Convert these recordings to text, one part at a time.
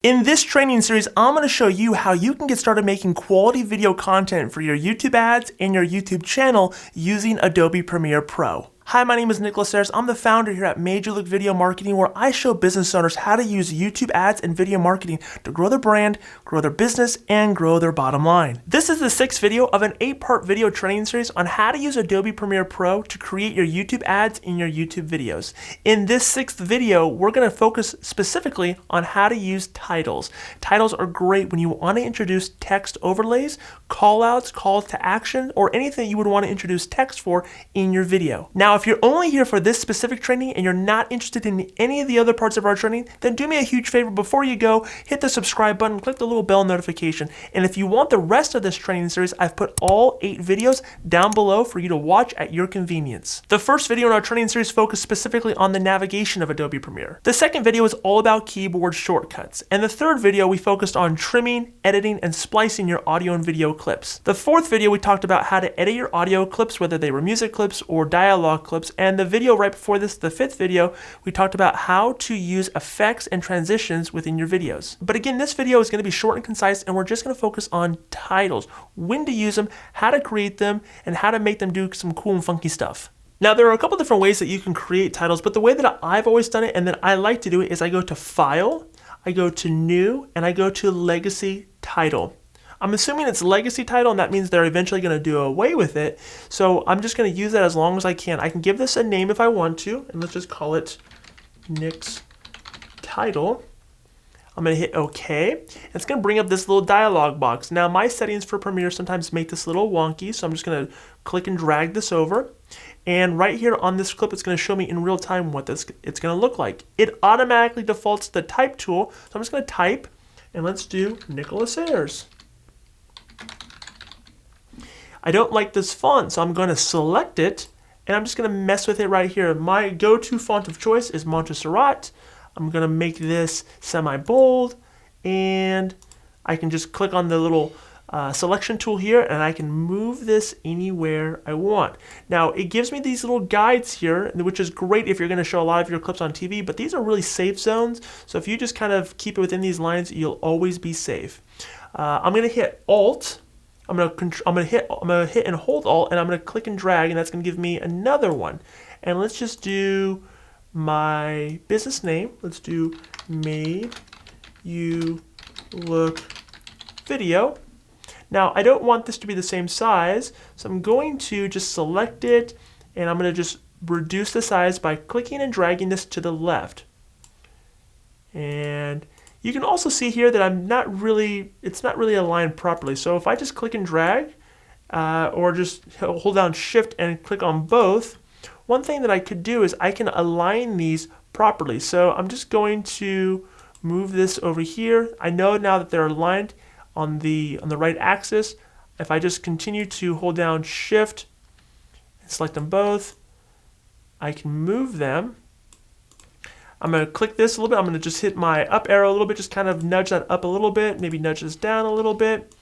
In this training series, I'm going to show you how you can get started making quality video content for your YouTube ads and your YouTube channel using Adobe Premiere Pro. Hi, my name is Nicholas Ayers. I'm the founder here at Major League Video Marketing, where I show business owners how to use YouTube ads and video marketing to grow their brand, grow their business, and grow their bottom line. This is the 6th video of an 8-part video training series on how to use Adobe Premiere Pro to create your YouTube ads and your YouTube videos. In this 6th video, we're going to focus specifically on how to use titles. Titles are great when you want to introduce text overlays, callouts, calls to action, or anything you would want to introduce text for in your video. Now, if you're only here for this specific training and you're not interested in any of the other parts of our training, then do me a huge favor before you go, hit the subscribe button, click the little bell notification. And if you want the rest of this training series, I've put all 8 videos down below for you to watch at your convenience. The first video in our training series focused specifically on the navigation of Adobe Premiere. The second video is all about keyboard shortcuts. And the third video, we focused on trimming, editing, and splicing your audio and video clips. The fourth video, we talked about how to edit your audio clips, whether they were music clips or dialogue clips. And the video right before this, the 5th video, we talked about how to use effects and transitions within your videos. But again, this video is going to be short and concise, and we're just going to focus on titles, when to use them, how to create them, and how to make them do some cool and funky stuff. Now, there are a couple different ways that you can create titles, but the way that I've always done it and that I like to do it is I go to File, I go to New, and I go to Legacy Title. I'm assuming it's legacy title, and that means they're eventually going to do away with it. So I'm just going to use that as long as I can. I can give this a name if I want to, and let's just call it Nick's Title. I'm going to hit OK. It's going to bring up this little dialog box. Now, my settings for Premiere sometimes make this a little wonky, so I'm just going to click and drag this over. And right here on this clip, it's going to show me in real time what it's going to look like. It automatically defaults to the type tool, so I'm just going to type, and let's do Nicholas Ayers. I don't like this font, so I'm going to select it, and I'm just going to mess with it right here. My go-to font of choice is Montserrat. I'm going to make this semi-bold, and I can just click on the little selection tool here, and I can move this anywhere I want. Now, it gives me these little guides here, which is great if you're going to show a lot of your clips on TV, but these are really safe zones, so if you just kind of keep it within these lines, you'll always be safe. I'm going to hit Alt. I'm gonna hit and hold Alt, and I'm gonna click and drag, and that's gonna give me another one. And let's just do my business name. Let's do Made You Look Video. Now, I don't want this to be the same size, so I'm going to just select it, and I'm gonna just reduce the size by clicking and dragging this to the left. And you can also see here that it's not really aligned properly. So if I just click and drag, or just hold down Shift and click on both, one thing that I could do is I can align these properly. So I'm just going to move this over here. I know now that they're aligned on the right axis. If I just continue to hold down Shift and select them both, I can move them. I'm going to click this a little bit. I'm going to just hit my up arrow a little bit, just kind of nudge that up a little bit, maybe nudge this down a little bit.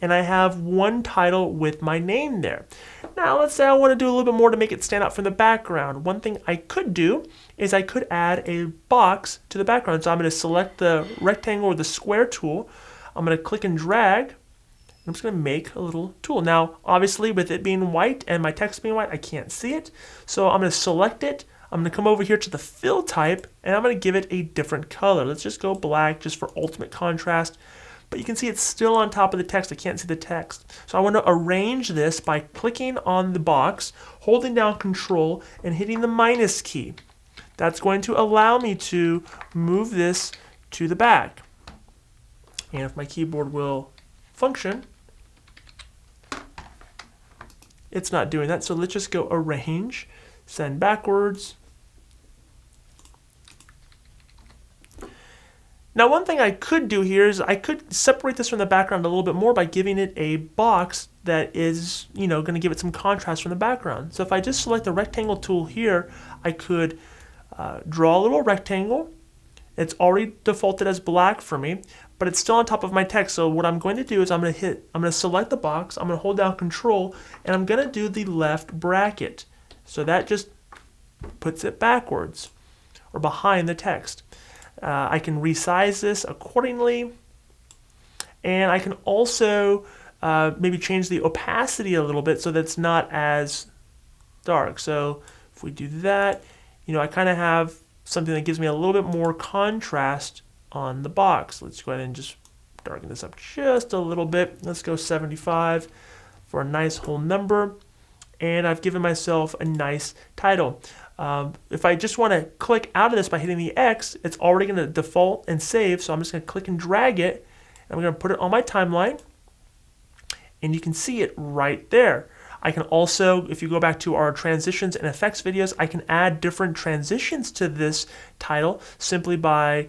And I have one title with my name there. Now, let's say I want to do a little bit more to make it stand out from the background. One thing I could do is I could add a box to the background. So I'm going to select the rectangle or the square tool. I'm going to click and drag. I'm just going to make a little tool. Now, obviously, with it being white and my text being white, I can't see it. So I'm going to select it. I'm going to come over here to the fill type, and I'm going to give it a different color. Let's just go black just for ultimate contrast. But you can see it's still on top of the text. I can't see the text. So I want to arrange this by clicking on the box, holding down Control, and hitting the minus key. That's going to allow me to move this to the back. And if my keyboard will function, it's not doing that. So let's just go Arrange, Send Backwards. Now, one thing I could do here is I could separate this from the background a little bit more by giving it a box that is, going to give it some contrast from the background. So if I just select the rectangle tool here, I could draw a little rectangle. It's already defaulted as black for me, but it's still on top of my text. So what I'm going to do is I'm going to select the box, I'm going to hold down Control, and I'm going to do the left bracket. So that just puts it backwards or behind the text. I can resize this accordingly, and I can also maybe change the opacity a little bit so that it's not as dark. So if we do that, you know, I kind of have something that gives me a little bit more contrast on the box. Let's go ahead and just darken this up just a little bit. Let's go 75 for a nice whole number. And I've given myself a nice title. If I just want to click out of this by hitting the X, it's already going to default and save. So I'm just going to click and drag it. And I'm going to put it on my timeline. And you can see it right there. I can also, if you go back to our transitions and effects videos, I can add different transitions to this title simply by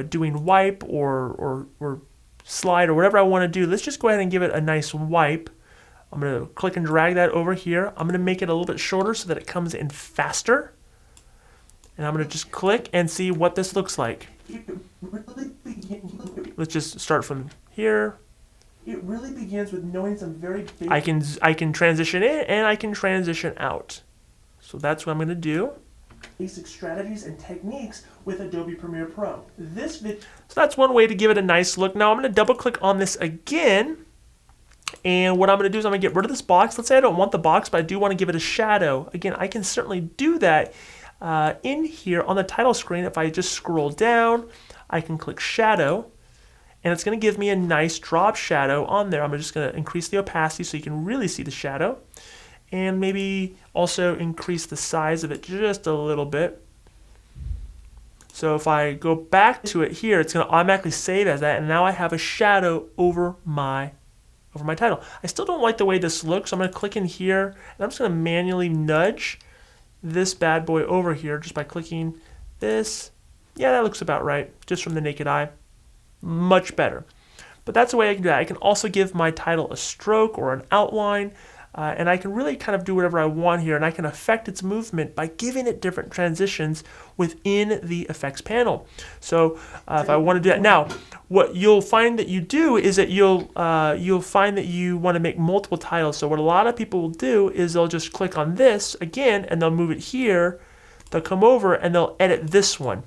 doing wipe or slide or whatever I want to do. Let's just go ahead and give it a nice wipe. I'm going to click and drag that over here. I'm going to make it a little bit shorter so that it comes in faster. And I'm going to just click and see what this looks like. Let's just start from here. It really begins with knowing some very basic... I can transition in and I can transition out. So that's what I'm going to do. Basic strategies and techniques with Adobe Premiere Pro. So that's one way to give it a nice look. Now I'm going to double click on this again. And what I'm going to do is I'm going to get rid of this box. Let's say I don't want the box, but I do want to give it a shadow. Again, I can certainly do that in here on the title screen. If I just scroll down, I can click shadow. And it's going to give me a nice drop shadow on there. I'm just going to increase the opacity so you can really see the shadow. And maybe also increase the size of it just a little bit. So if I go back to it here, it's going to automatically save as that. And now I have a shadow over my title. I still don't like the way this looks. So I'm going to click in here. And I'm just going to manually nudge this bad boy over here just by clicking this. Yeah, that looks about right, just from the naked eye. Much better. But that's the way I can do that. I can also give my title a stroke or an outline, and I can really kind of do whatever I want here, and I can affect its movement by giving it different transitions within the effects panel. So if I want to do that now, what you'll find that you do is that you'll find that you want to make multiple titles. So what a lot of people will do is they'll just click on this again, and they'll move it here. They'll come over and they'll edit this one.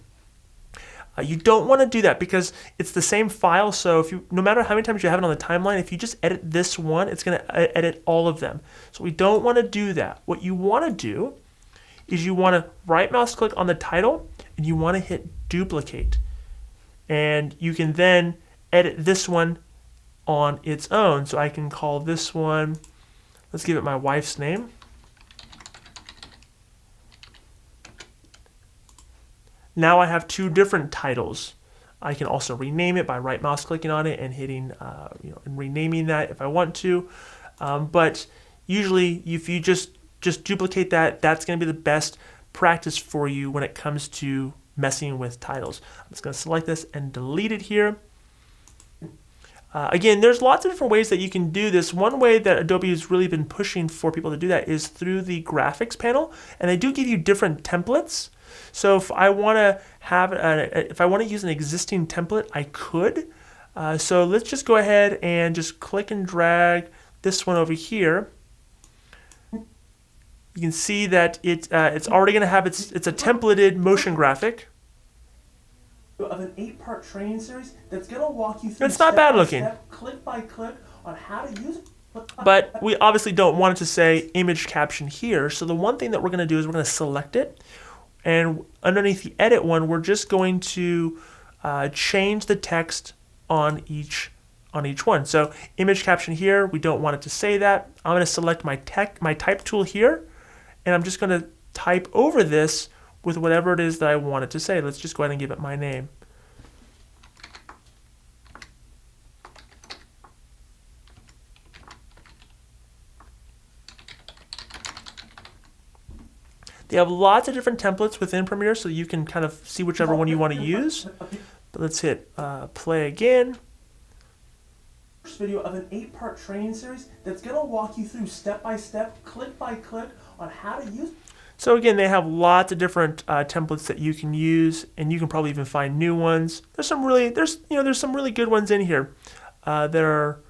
You don't want to do that because it's the same file, so if no matter how many times you have it on the timeline, if you just edit this one, it's going to edit all of them. So we don't want to do that. What you want to do is you want to right mouse click on the title and you want to hit duplicate. And you can then edit this one on its own. So I can call this one, let's give it my wife's name. Now I have two different titles. I can also rename it by right mouse clicking on it and hitting, and renaming that if I want to. But usually, if you just duplicate that, that's going to be the best practice for you when it comes to messing with titles. I'm just going to select this and delete it here. Again, there's lots of different ways that you can do this. One way that Adobe has really been pushing for people to do that is through the graphics panel, and they do give you different templates. So if I want to use an existing template, I could. So let's just go ahead and just click and drag this one over here. You can see that it's already going to have it's a templated motion graphic of an 8-part training series that's going to walk you through it's not bad looking, click by click on how to use it. But we obviously don't want it to say image caption here. So the one thing that we're going to do is we're going to select it. And underneath the edit one, we're just going to change the text on each one. So image caption here, we don't want it to say that. I'm going to select my type tool here, and I'm just going to type over this with whatever it is that I want it to say. Let's just go ahead and give it my name. They have lots of different templates within Premiere, so you can kind of see whichever one you want to use. But let's hit play again. First video of an 8-part training series that's going to walk you through step by step, click by click on how to use. So again, they have lots of different templates that you can use, and you can probably even find new ones. There's some really good ones in here that are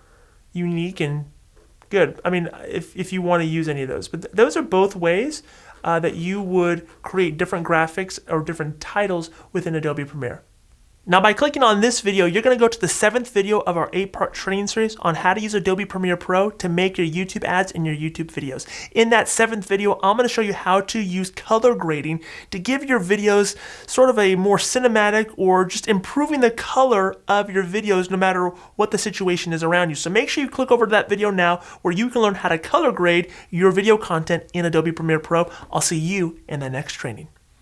unique and good. I mean, if you want to use any of those, but those are both ways that you would create different graphics or different titles within Adobe Premiere. Now by clicking on this video, you're going to go to the 7th video of our 8-part training series on how to use Adobe Premiere Pro to make your YouTube ads and your YouTube videos. In that 7th video, I'm going to show you how to use color grading to give your videos sort of a more cinematic or just improving the color of your videos no matter what the situation is around you. So make sure you click over to that video now where you can learn how to color grade your video content in Adobe Premiere Pro. I'll see you in the next training.